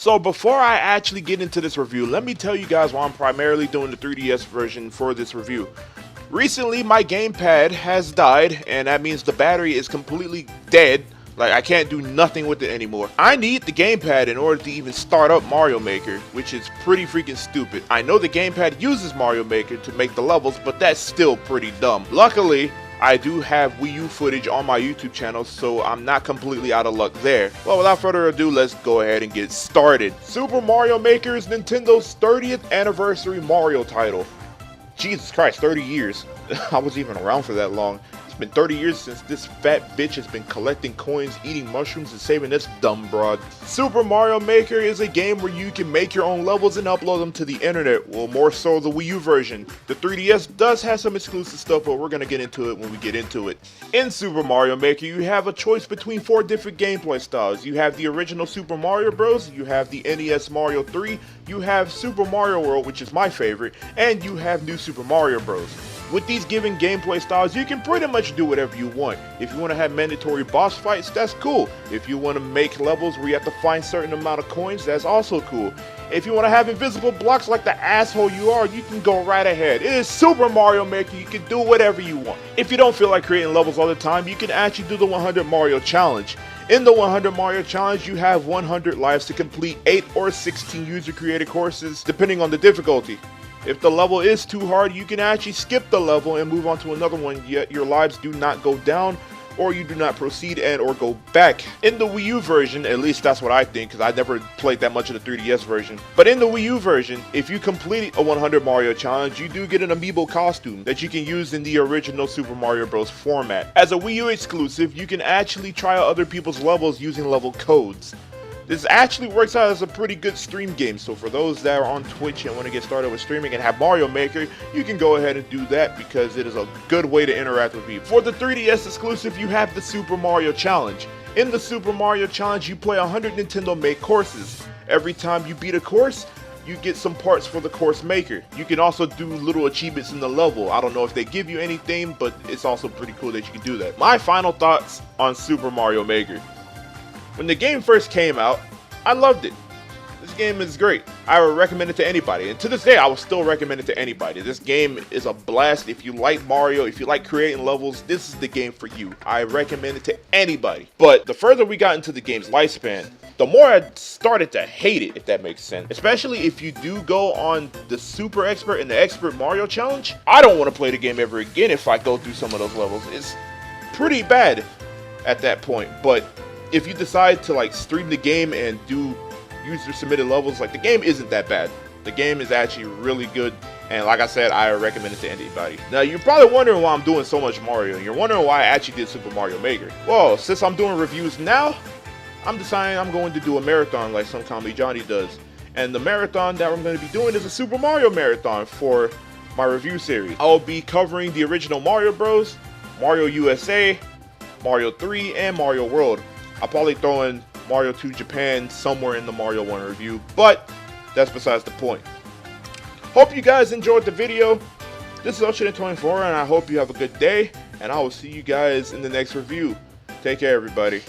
So before I actually get into this review, let me tell you guys why I'm primarily doing the 3DS version for this review. Recently, my gamepad has died, and that means the battery is completely dead. Like, I can't do nothing with it anymore. I need the gamepad in order to even start up Mario Maker, which is pretty freaking stupid. I know the gamepad uses Mario Maker to make the levels, but that's still pretty dumb. Luckily, I do have Wii U footage on my YouTube channel, so I'm not completely out of luck there. Well, without further ado, let's go ahead and get started. Super Mario Maker is Nintendo's 30th anniversary Mario title. Jesus Christ, 30 years. I wasn't even around for that long. It's been 30 years since this fat bitch has been collecting coins, eating mushrooms, and saving this dumb broad. Super Mario Maker is a game where you can make your own levels and upload them to the internet. Well, more so the Wii U version. The 3DS does have some exclusive stuff, but we're gonna get into it when we get into it. In Super Mario Maker, you have a choice between 4 different gameplay styles. You have the original Super Mario Bros., you have the NES Mario 3, you have Super Mario World, which is my favorite, and you have New Super Mario Bros. With these given gameplay styles, you can pretty much do whatever you want. If you want to have mandatory boss fights, that's cool. If you want to make levels where you have to find a certain amount of coins, that's also cool. If you want to have invisible blocks like the asshole you are, you can go right ahead. It is Super Mario Maker, you can do whatever you want. If you don't feel like creating levels all the time, you can actually do the 100 Mario Challenge. In the 100 Mario Challenge, you have 100 lives to complete 8 or 16 user-created courses, depending on the difficulty. If the level is too hard, you can actually skip the level and move on to another one, yet your lives do not go down, or you do not proceed and or go back. In the Wii U version, at least that's what I think, because I never played that much of the 3DS version, but in the Wii U version, if you complete a 100 Mario Challenge, you do get an amiibo costume that you can use in the original Super Mario Bros. Format. As a Wii U exclusive, you can actually try out other people's levels using level codes. This actually works out as a pretty good stream game, so for those that are on Twitch and want to get started with streaming and have Mario Maker, you can go ahead and do that because it is a good way to interact with people. For the 3DS exclusive, you have the Super Mario Challenge. In the Super Mario Challenge, you play 100 Nintendo-made courses. Every time you beat a course, you get some parts for the course maker. You can also do little achievements in the level. I don't know if they give you anything, but it's also pretty cool that you can do that. My final thoughts on Super Mario Maker. When the game first came out, I loved it. This game is great. I would recommend it to anybody, and to this day I will still recommend it to anybody. This game is a blast. If you like Mario, if you like creating levels, this is the game for you. I recommend it to anybody. But the further we got into the game's lifespan, the more I started to hate it, if that makes sense. Especially if you do go on the Super Expert and the Expert Mario Challenge. I don't want to play the game ever again if I go through some of those levels. It's pretty bad at that point, but if you decide to like stream the game and do user submitted levels, like the game isn't that bad. The game is actually really good, and like I said, I recommend it to anybody. Now you're probably wondering why I'm doing so much Mario, and you're wondering why I actually did Super Mario Maker. Well, since I'm doing reviews now, I'm deciding I'm going to do a marathon like some Comedy Johnny does. And the marathon that I'm going to be doing is a Super Mario Marathon for my review series. I'll be covering the original Mario Bros, Mario USA, Mario 3, and Mario World. I'll probably throw in Mario 2 Japan somewhere in the Mario 1 review, but that's besides the point. Hope you guys enjoyed the video. This is UltraNick24, and I hope you have a good day, and I will see you guys in the next review. Take care, everybody.